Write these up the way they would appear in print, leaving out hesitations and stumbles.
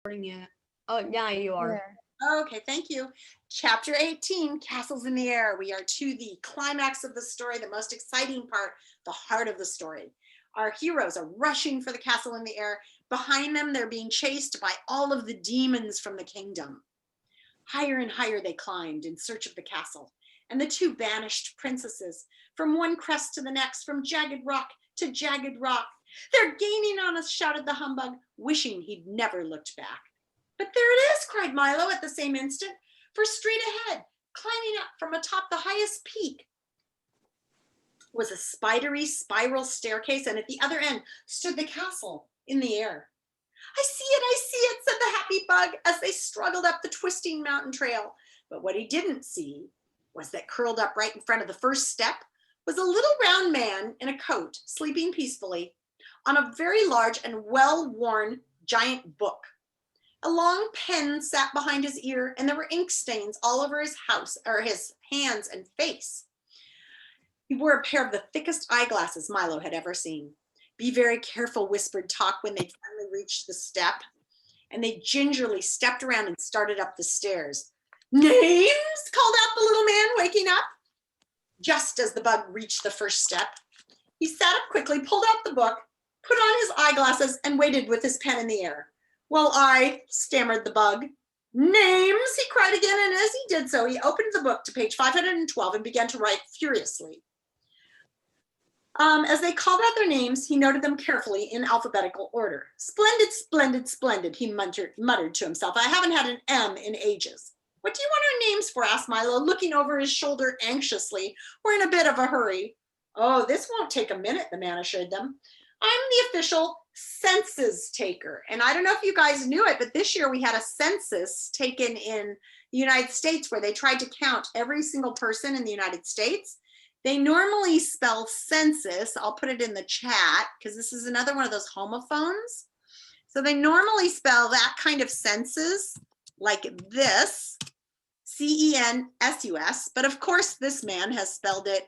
Yet. Oh, yeah, you are. Okay, thank you. Chapter 18, Castles in the Air. We are to the climax of the story, the most exciting part, the heart of the story. Our heroes are rushing for the castle in the air. Behind them, they're being chased by all of the demons from the kingdom. Higher and higher they climbed in search of the castle, and the two banished princesses, from one crest to the next, from jagged rock to jagged rock. They're gaining on us, shouted the humbug, wishing he'd never looked back. But there it is, cried Milo at the same instant, for straight ahead, climbing up from atop the highest peak, was a spidery spiral staircase, and at the other end stood the castle in the air. I see it, said the happy bug as they struggled up the twisting mountain trail. But what he didn't see was that curled up right in front of the first step was a little round man in a coat, sleeping peacefully on a very large and well-worn giant book. A long pen sat behind his ear, and there were ink stains all over his house, or his hands and face. He wore a pair of the thickest eyeglasses Milo had ever seen. Be very careful, whispered Talk when they finally reached the step, and they gingerly stepped around and started up the stairs. Names? Called out the little man, waking up. Just as the bug reached the first step, he sat up quickly, pulled out the book, put on his eyeglasses, and waited with his pen in the air. Well, stammered the bug. Names, he cried again, and as he did so, he opened the book to page 512 and began to write furiously. As they called out their names, he noted them carefully in alphabetical order. Splendid, splendid, splendid, he muttered to himself. I haven't had an M in ages. What do you want our names for? Asked Milo, looking over his shoulder anxiously. We're in a bit of a hurry. Oh, this won't take a minute, the man assured them. I'm the official census taker. And I don't know if you guys knew it, but this year we had a census taken in the United States where they tried to count every single person in the United States. They normally spell census. I'll put it in the chat because this is another one of those homophones. So they normally spell that kind of census like this, C-E-N-S-U-S. But of course, this man has spelled it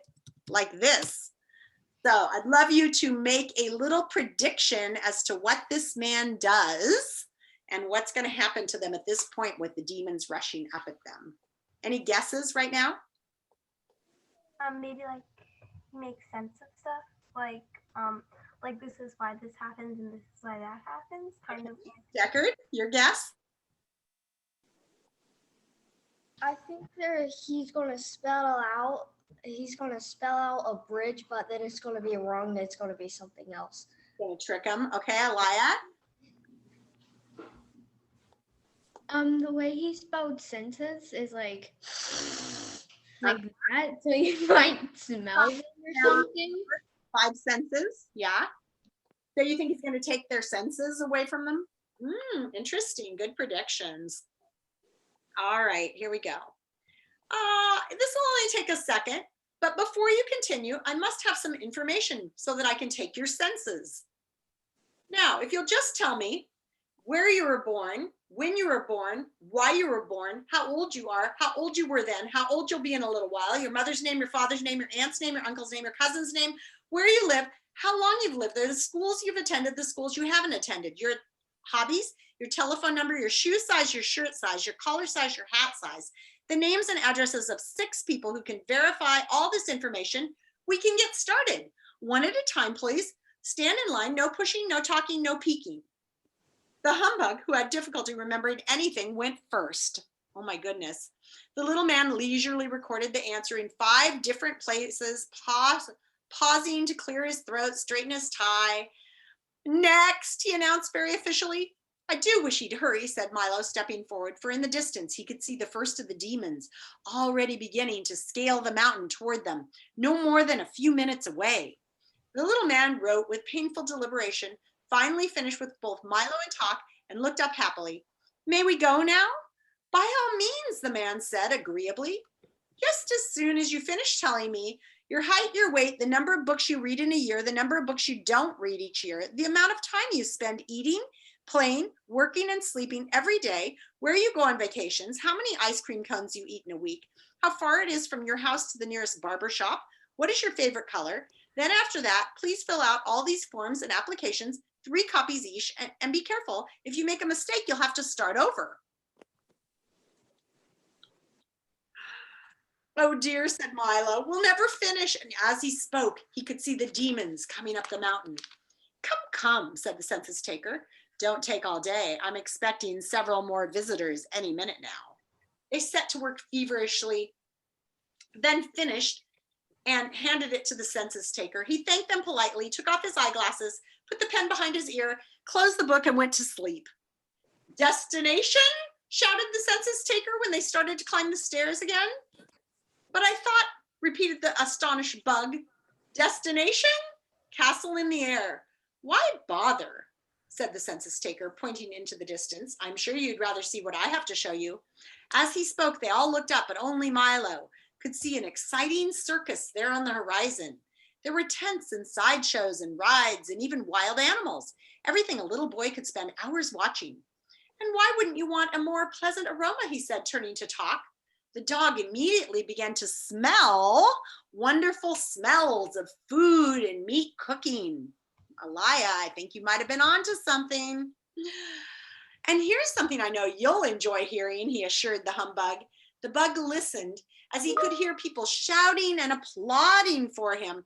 like this. So I'd love you to make a little prediction as to what this man does and what's going to happen to them at this point with the demons rushing up at them. Any guesses right now? Maybe like make sense of stuff, like this is why this happens and this is why that happens, kind of. Deckard, your guess? I think he's gonna spell out a bridge, but then it's gonna be wrong. It's gonna be something else. Gonna trick him. Okay, Alaya. The way he spelled census is like that, so you might smell them or something. 5 senses, yeah. So you think he's going to take their senses away from them? Interesting, good predictions. All right, here we go. This will only take a second, but before you continue, I must have some information so that I can take your senses. Now, if you'll just tell me where you were born, when you were born, why you were born, how old you are, how old you were then, how old you'll be in a little while, your mother's name, your father's name, your aunt's name, your uncle's name, your cousin's name, where you live, how long you've lived there, the schools you've attended, the schools you haven't attended, your hobbies, your telephone number, your shoe size, your shirt size, your collar size, your hat size, the names and addresses of 6 people who can verify all this information. We can get started. One at a time, please. Stand in line, no pushing, no talking, no peeking. The humbug, who had difficulty remembering anything, went first. Oh my goodness. The little man leisurely recorded the answer in 5 different places, pausing to clear his throat, straighten his tie. Next, he announced very officially. I do wish he'd hurry, said Milo, stepping forward, for in the distance he could see the first of the demons already beginning to scale the mountain toward them, no more than a few minutes away. The little man wrote with painful deliberation, finally finished with both Milo and Talk, and looked up happily. May we go now? By all means, the man said agreeably. Just as soon as you finish telling me your height, your weight, the number of books you read in a year, the number of books you don't read each year, the amount of time you spend eating, playing, working, and sleeping every day, where you go on vacations, how many ice cream cones you eat in a week, how far it is from your house to the nearest barber shop, what is your favorite color. Then after that, please fill out all these forms and applications 3 copies each, and be careful. If you make a mistake, you'll have to start over. Oh dear, said Milo, we'll never finish. And as he spoke, he could see the demons coming up the mountain. Come, come, said the census taker. Don't take all day. I'm expecting several more visitors any minute now. They set to work feverishly, then finished and handed it to the census taker. He thanked them politely, took off his eyeglasses, put the pen behind his ear, closed the book, and went to sleep. Destination? Shouted the census taker when they started to climb the stairs again. But I thought, repeated the astonished bug. Destination? Castle in the air. Why bother? Said the census taker, pointing into the distance. I'm sure you'd rather see what I have to show you. As he spoke, they all looked up, but only Milo could see an exciting circus there on the horizon. There were tents and sideshows and rides and even wild animals, everything a little boy could spend hours watching. And why wouldn't you want a more pleasant aroma, he said, turning to Talk. The dog immediately began to smell wonderful smells of food and meat cooking. Alaya, I think you might have been onto something. And here's something I know you'll enjoy hearing, he assured the humbug. The bug listened as he could hear people shouting and applauding for him.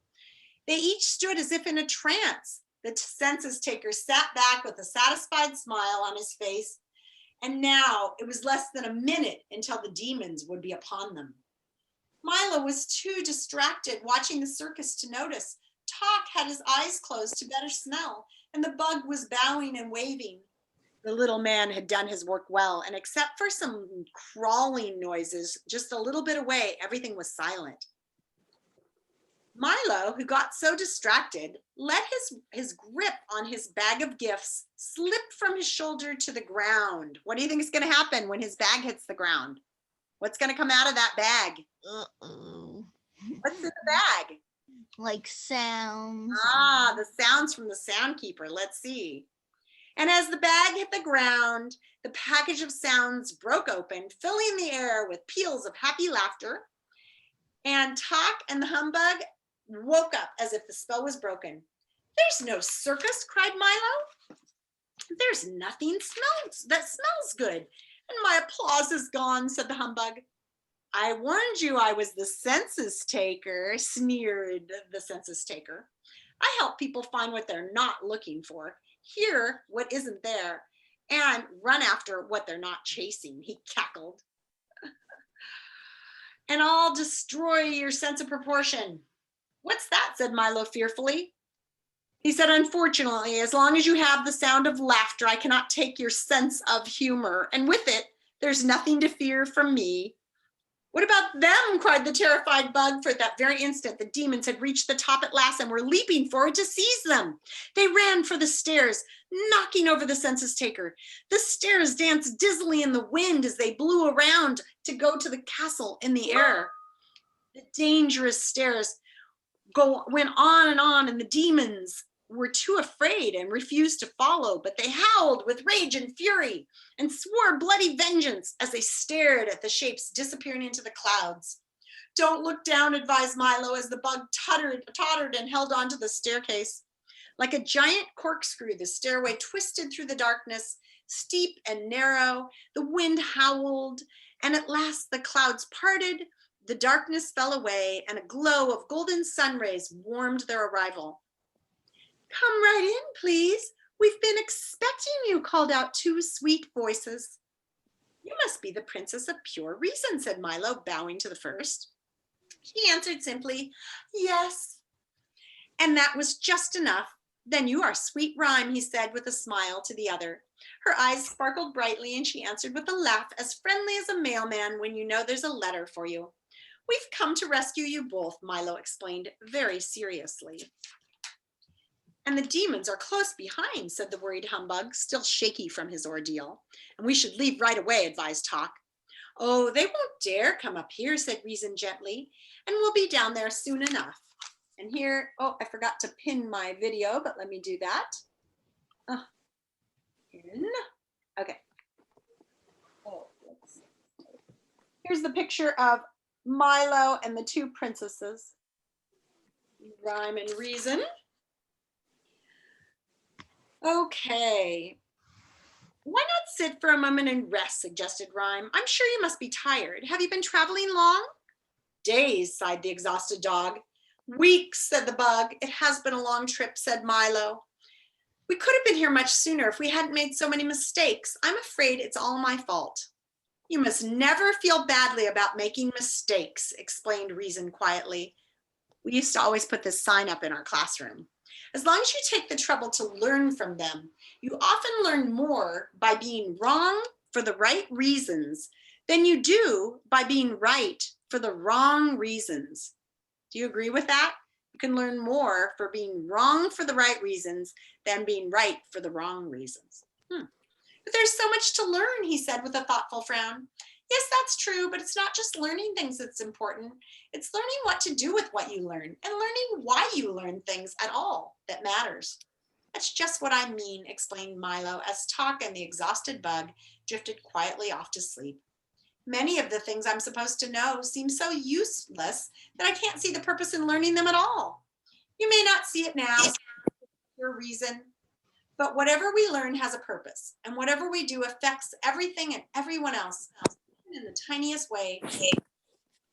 They each stood as if in a trance. The census taker sat back with a satisfied smile on his face. And now it was less than a minute until the demons would be upon them. Milo was too distracted watching the circus to notice. Talk had his eyes closed to better smell, and the bug was bowing and waving. The little man had done his work well, and except for some crawling noises just a little bit away, everything was silent. Milo, who got so distracted, let his grip on his bag of gifts slip from his shoulder to the ground. What do you think is going to happen when his bag hits the ground? What's going to come out of that bag? Uh-oh. What's in the bag? Like sounds. Ah, the sounds from the sound keeper. Let's see. And as the bag hit the ground, the package of sounds broke open, filling the air with peals of happy laughter. And Talk and the humbug woke up as if the spell was broken. There's no circus, cried Milo. There's nothing that smells good. And my applause is gone, said the humbug. I warned you I was the census taker, sneered the census taker. I help people find what they're not looking for, hear what isn't there, and run after what they're not chasing, he cackled. And I'll destroy your sense of proportion. What's that? Said Milo fearfully. He said, unfortunately, as long as you have the sound of laughter, I cannot take your sense of humor. And with it, there's nothing to fear from me. What about them? Cried the terrified bug, for at that very instant, the demons had reached the top at last and were leaping forward to seize them. They ran for the stairs, knocking over the census taker. The stairs danced dizzily in the wind as they blew around to go to the castle in the air. The dangerous stairs went on, and the demons were too afraid and refused to follow, but they howled with rage and fury and swore bloody vengeance as they stared at the shapes disappearing into the clouds. Don't look down, advised Milo, as the bug tottered and held on to the staircase. Like a giant corkscrew, the stairway twisted through the darkness, steep and narrow. The wind howled, and at last the clouds parted. The darkness fell away, and a glow of golden sun rays warmed their arrival. Come right in, please. We've been expecting you, called out 2 sweet voices. You must be the Princess of Pure Reason, said Milo, bowing to the first. She answered simply, yes. And that was just enough. Then you are Sweet Rhyme, he said with a smile to the other. Her eyes sparkled brightly, and she answered with a laugh as friendly as a mailman when you know there's a letter for you. We've come to rescue you both, Milo explained very seriously. And the demons are close behind, said the worried humbug, still shaky from his ordeal. And we should leave right away, advised Talk. Oh, they won't dare come up here, said Reason gently, and we'll be down there soon enough. And here, oh, I forgot to pin my video, but let me do that. Pin. Okay. Oh, here's the picture of Milo and the 2 princesses, Rhyme and Reason. Okay. Why not sit for a moment and rest, suggested Rhyme. I'm sure you must be tired. Have you been traveling long? Days, sighed the exhausted dog. Weeks, said the bug. It has been a long trip, said Milo. We could have been here much sooner if we hadn't made so many mistakes. I'm afraid it's all my fault. You must never feel badly about making mistakes, explained Reason quietly. We used to always put this sign up in our classroom. As long as you take the trouble to learn from them, you often learn more by being wrong for the right reasons than you do by being right for the wrong reasons. Do you agree with that? You can learn more for being wrong for the right reasons than being right for the wrong reasons. But there's so much to learn, he said with a thoughtful frown. Yes, that's true, but it's not just learning things that's important. It's learning what to do with what you learn and learning why you learn things at all that matters. That's just what I mean, explained Milo as Talk and the exhausted bug drifted quietly off to sleep. Many of the things I'm supposed to know seem so useless that I can't see the purpose in learning them at all. You may not see it now for a reason, but whatever we learn has a purpose, and whatever we do affects everything and everyone else in the tiniest way.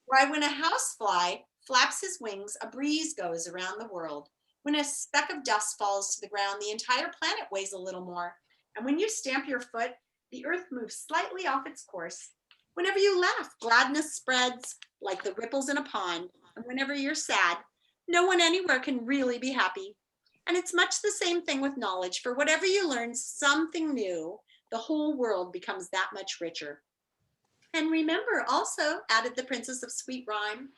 Why, when a housefly flaps his wings, a breeze goes around the world. When a speck of dust falls to the ground, the entire planet weighs a little more. And when you stamp your foot, the earth moves slightly off its course. Whenever you laugh, gladness spreads like the ripples in a pond. And whenever you're sad, no one anywhere can really be happy. And it's much the same thing with knowledge. For whatever you learn something new, the whole world becomes that much richer. And remember also, added the Princess of Sweet Rhyme,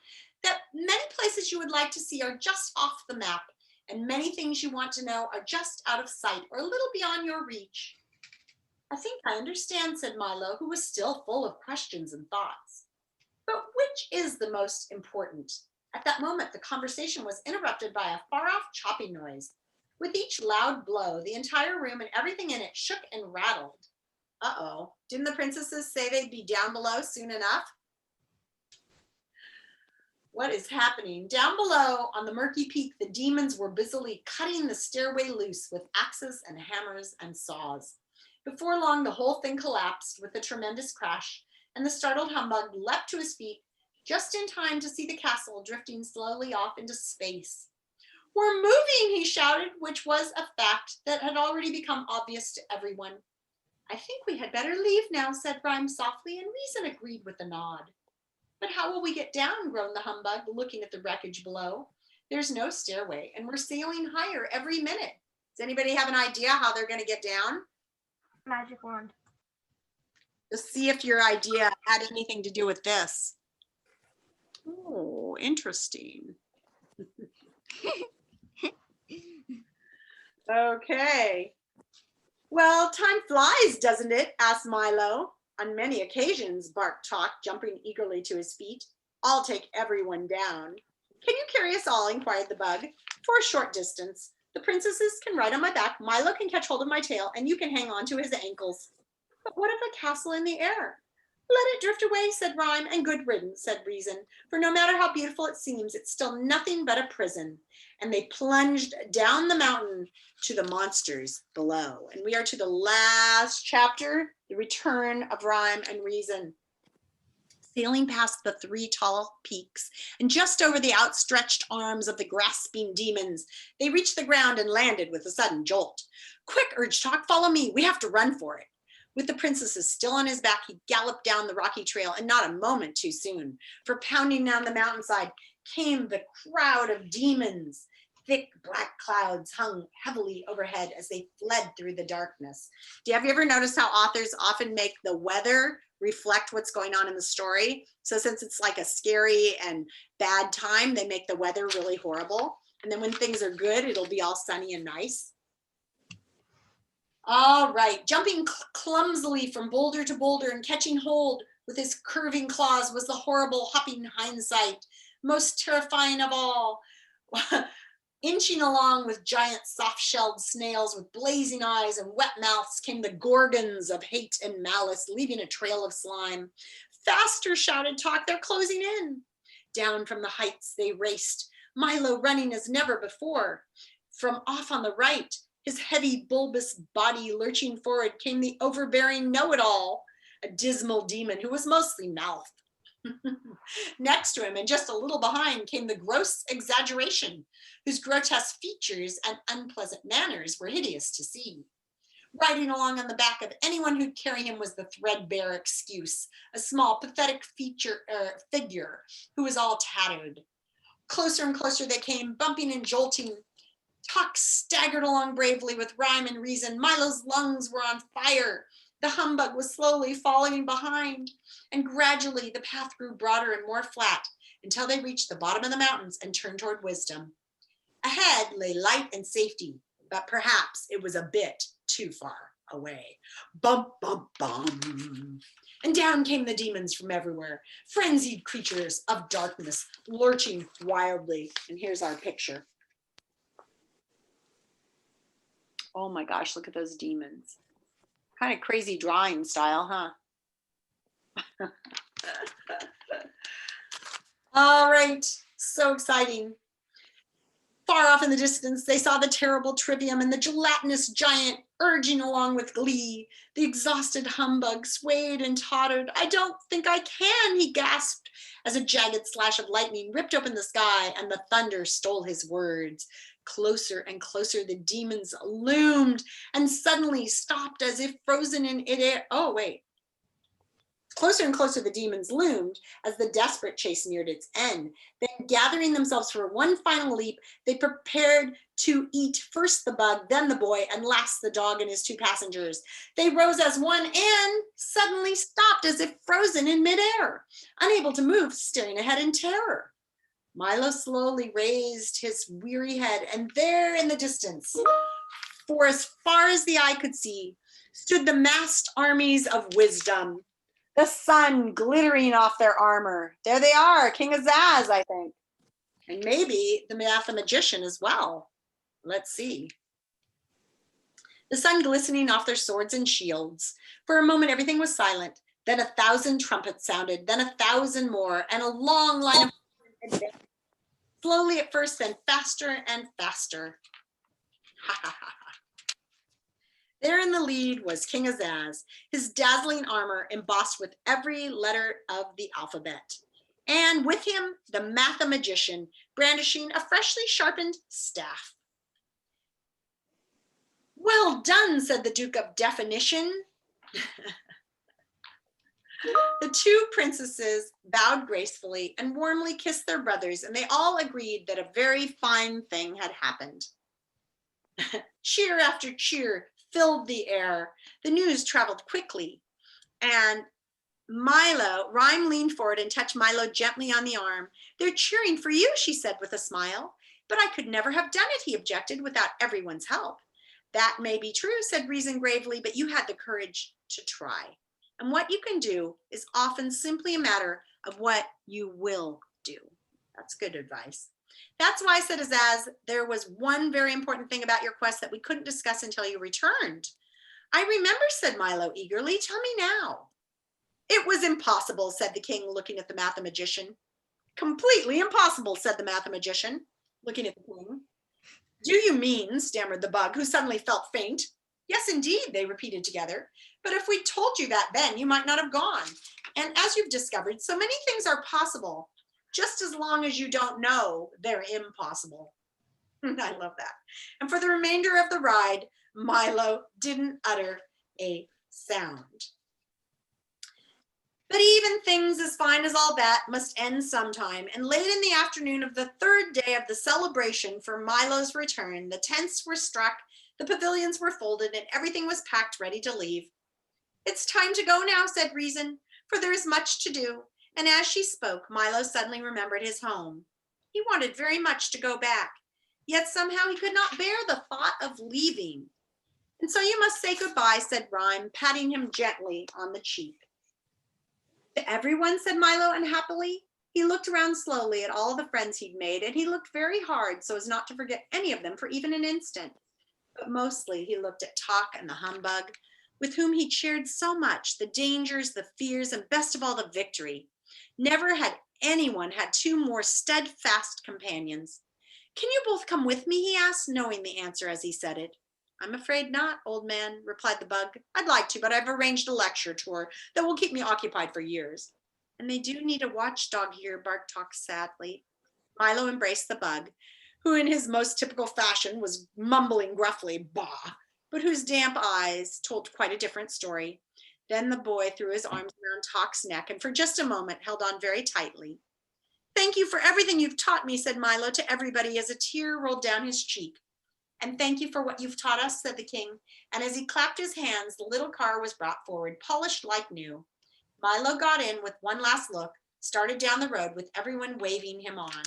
that many places you would like to see are just off the map, and many things you want to know are just out of sight or a little beyond your reach. I think I understand, said Milo, who was still full of questions and thoughts. But which is the most important? At that moment, the conversation was interrupted by a far-off chopping noise. With each loud blow, the entire room and everything in it shook and rattled. Uh-oh, didn't the princesses say they'd be down below soon enough? What is happening? Down below on the murky peak, the demons were busily cutting the stairway loose with axes and hammers and saws. Before long, the whole thing collapsed with a tremendous crash, and the startled humbug leapt to his feet just in time to see the castle drifting slowly off into space. We're moving, he shouted, which was a fact that had already become obvious to everyone. I think we had better leave now, said Rhyme softly, and Reason agreed with a nod. But how will we get down, groaned the humbug, looking at the wreckage below. There's no stairway, and we're sailing higher every minute. Does anybody have an idea how they're going to get down? Magic wand. Let's see if your idea had anything to do with this. Oh, interesting. Okay. Well, time flies, doesn't it? Asked Milo. On many occasions, barked Talk, jumping eagerly to his feet. I'll take everyone down. Can you carry us all? Inquired the bug. For a short distance. The princesses can ride on my back, Milo can catch hold of my tail, and you can hang on to his ankles. But what of a castle in the air? Let it drift away, said Rhyme, and good riddance, said Reason. For no matter how beautiful it seems, it's still nothing but a prison. And they plunged down the mountain to the monsters below. And we are to the last chapter, the return of Rhyme and Reason. Sailing past the three tall peaks and just over the outstretched arms of the grasping demons, they reached the ground and landed with a sudden jolt. Quick, urged Talk, follow me. We have to run for it. With the princesses still on his back, he galloped down the rocky trail, and not a moment too soon, for pounding down the mountainside came the crowd of demons. Thick black clouds hung heavily overhead as they fled through the darkness. Have you ever noticed how authors often make the weather reflect what's going on in the story? So since it's like a scary and bad time, they make the weather really horrible. And then when things are good, it'll be all sunny and nice. All right, jumping clumsily from boulder to boulder and catching hold with his curving claws was the horrible hopping Hindsight, most terrifying of all. Inching along with giant soft-shelled snails with blazing eyes and wet mouths came the gorgons of hate and malice, leaving a trail of slime. Faster, shouted Talk, they're closing in. Down from the heights they raced, Milo running as never before. From off on the right His heavy, bulbous body lurching forward came the overbearing know-it-all, a dismal demon who was mostly mouth. Next to him and just a little behind came the gross exaggeration, whose grotesque features and unpleasant manners were hideous to see. Riding along on the back of anyone who'd carry him was the threadbare excuse, a small, pathetic figure who was all tattooed. Closer and closer they came, bumping and jolting. Tuck staggered along bravely with rhyme and reason. Milo's lungs were on fire. The humbug was slowly falling behind, and gradually the path grew broader and more flat until they reached the bottom of the mountains and turned toward wisdom. Ahead lay light and safety, but perhaps it was a bit too far away. Bump, bump, bum. And down came the demons from everywhere, frenzied creatures of darkness, lurching wildly. And here's our picture. Oh my gosh, look at those demons. Kind of crazy drawing style, huh? All right, so exciting. Far off in the distance, they saw the terrible trivium and the gelatinous giant urging along with glee. The exhausted humbug swayed and tottered. "I don't think I can," he gasped, as a jagged slash of lightning ripped open the sky and the thunder stole his words. Closer and closer the demons loomed and suddenly stopped as if frozen in midair. Oh, wait. Closer and closer the demons loomed as the desperate chase neared its end. Then, gathering themselves for one final leap, they prepared to eat first the bug, then the boy, and last the dog and his two passengers. They rose as one and suddenly stopped as if frozen in midair, unable to move, staring ahead in terror. Milo slowly raised his weary head, and there in the distance, for as far as the eye could see, stood the massed armies of wisdom, the sun glittering off their armor. There they are, King Azaz, I think. And maybe the mathematician as well. Let's see. The sun glistening off their swords and shields. For a moment, everything was silent. Then 1,000 trumpets sounded, then 1,000 more, and a long line of advanced. Slowly at first, then faster and faster. Ha ha ha. There in the lead was King Azaz, his dazzling armor embossed with every letter of the alphabet. And with him, the mathematician, brandishing a freshly sharpened staff. "Well done," said the Duke of Definition. The two princesses bowed gracefully and warmly kissed their brothers, and they all agreed that a very fine thing had happened. Cheer after cheer filled the air. The news traveled quickly, and Rhyme leaned forward and touched Milo gently on the arm. "They're cheering for you," she said with a smile. "But I could never have done it," he objected, "without everyone's help." "That may be true," said Reason gravely, "but you had the courage to try. And what you can do is often simply a matter of what you will do." That's good advice. "That's why," said Azaz, "there was one very important thing about your quest that we couldn't discuss until you returned." "I remember," said Milo eagerly. "Tell me now." "It was impossible," said the king, looking at the mathematician. "Completely impossible," said the mathematician, looking at the king. "Do you mean," stammered the bug, who suddenly felt faint. "Yes, indeed," they repeated together. "But if we told you that then, you might not have gone. And as you've discovered, so many things are possible, just as long as you don't know they're impossible." I love that. And for the remainder of the ride, Milo didn't utter a sound. But even things as fine as all that must end sometime, and late in the afternoon of the third day of the celebration for Milo's return, the tents were struck, the pavilions were folded, and everything was packed ready to leave. "It's time to go now," said Reason, "for there is much to do." And as she spoke, Milo suddenly remembered his home. He wanted very much to go back, yet somehow he could not bear the thought of leaving. "And so you must say goodbye," said Rhyme, patting him gently on the cheek. "To everyone?" said Milo unhappily. He looked around slowly at all the friends he'd made, and he looked very hard so as not to forget any of them for even an instant. But mostly he looked at Talk and the humbug, with whom he'd shared so much, the dangers, the fears, and best of all, the victory. Never had anyone had two more steadfast companions. "Can you both come with me?" he asked, knowing the answer as he said it. I'm afraid not, old man, replied the bug. I'd like to, but I've arranged a lecture tour that will keep me occupied for years. And they do need a watchdog here, barked Tox sadly. Milo embraced the bug, who in his most typical fashion was mumbling gruffly, bah, but whose damp eyes told quite a different story. Then the boy threw his arms around Tox's neck and for just a moment held on very tightly. Thank you for everything you've taught me, said Milo to everybody as a tear rolled down his cheek. And thank you for what you've taught us, said the king. And as he clapped his hands, the little car was brought forward, polished like new. Milo got in with one last look, started down the road with everyone waving him on.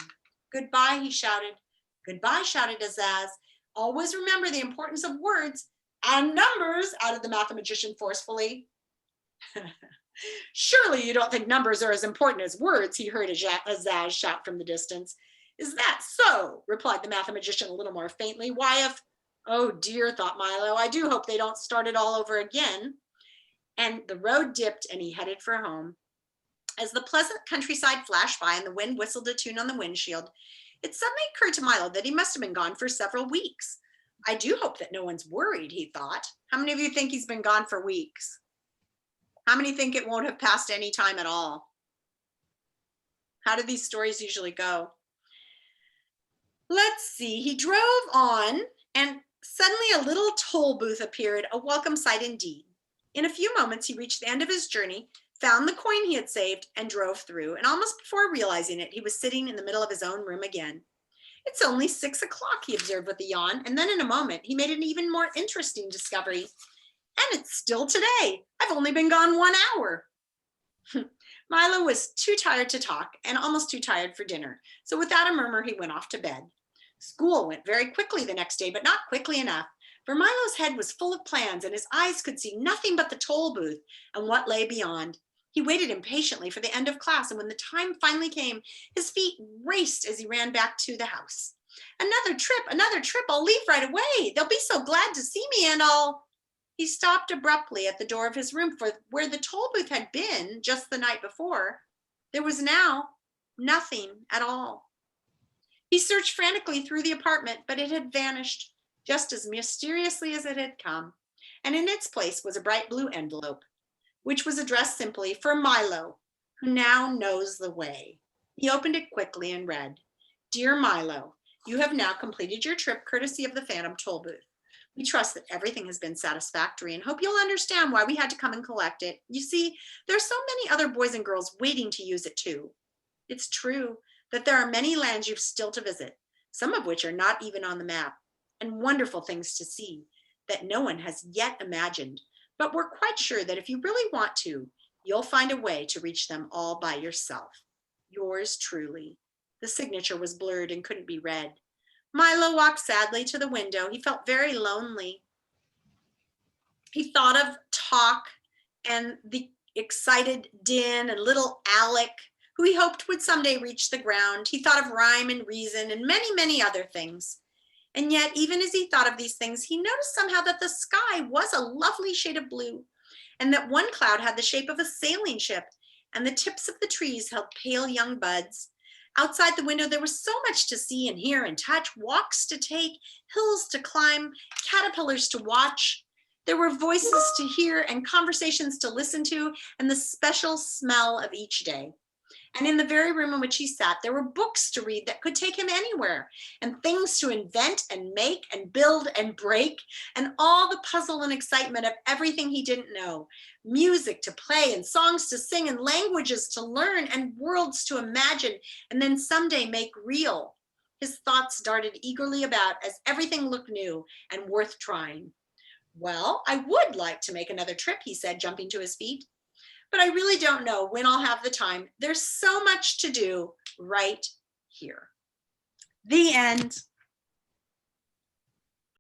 Goodbye, he shouted. Goodbye, shouted Azaz. Always remember the importance of words and numbers, added the mathematician forcefully. Surely you don't think numbers are as important as words, he heard Azaz shout from the distance. Is that so? Replied the mathematician a little more faintly. Why, if, oh dear, thought Milo, I do hope they don't start it all over again. And the road dipped and he headed for home. As the pleasant countryside flashed by and the wind whistled a tune on the windshield, it suddenly occurred to Milo that he must have been gone for several weeks. I do hope that no one's worried, he thought. How many of you think he's been gone for weeks? How many think it won't have passed any time at all? How do these stories usually go? Let's see, he drove on and suddenly a little toll booth appeared, a welcome sight indeed. In a few moments, he reached the end of his journey, found the coin he had saved and drove through. And almost before realizing it, he was sitting in the middle of his own room again. It's only 6 o'clock, he observed with a yawn. And then in a moment, he made an even more interesting discovery. And it's still today. I've only been gone 1 hour. Milo was too tired to talk and almost too tired for dinner. So without a murmur, he went off to bed. School went very quickly the next day, but not quickly enough. For Milo's head was full of plans and his eyes could see nothing but the toll booth and what lay beyond. He waited impatiently for the end of class, and when the time finally came, his feet raced as he ran back to the house. Another trip, I'll leave right away. They'll be so glad to see me and I'll... He stopped abruptly at the door of his room, for where the toll booth had been just the night before, there was now nothing at all. He searched frantically through the apartment, but it had vanished just as mysteriously as it had come, and in its place was a bright blue envelope, which was addressed simply for Milo, who now knows the way. He opened it quickly and read, Dear Milo, you have now completed your trip courtesy of the Phantom Toll Booth. We trust that everything has been satisfactory and hope you'll understand why we had to come and collect it. You see, there are so many other boys and girls waiting to use it too. It's true that there are many lands you've still to visit, some of which are not even on the map, and wonderful things to see that no one has yet imagined. But we're quite sure that if you really want to, you'll find a way to reach them all by yourself. Yours truly. The signature was blurred and couldn't be read. Milo walked sadly to the window. He felt very lonely. He thought of Talk and the excited Din and little Alec, who he hoped would someday reach the ground. He thought of Rhyme and Reason and many, many other things. And yet, even as he thought of these things, he noticed somehow that the sky was a lovely shade of blue, and that one cloud had the shape of a sailing ship, and the tips of the trees held pale young buds. Outside the window, there was so much to see and hear and touch, walks to take, hills to climb, caterpillars to watch. There were voices to hear and conversations to listen to, and the special smell of each day. And in the very room in which he sat, there were books to read that could take him anywhere, and things to invent and make and build and break, and all the puzzle and excitement of everything he didn't know. Music to play and songs to sing and languages to learn and worlds to imagine and then someday make real. His thoughts darted eagerly about as everything looked new and worth trying. Well, I would like to make another trip, he said, jumping to his feet. But I really don't know when I'll have the time. There's so much to do right here. The end.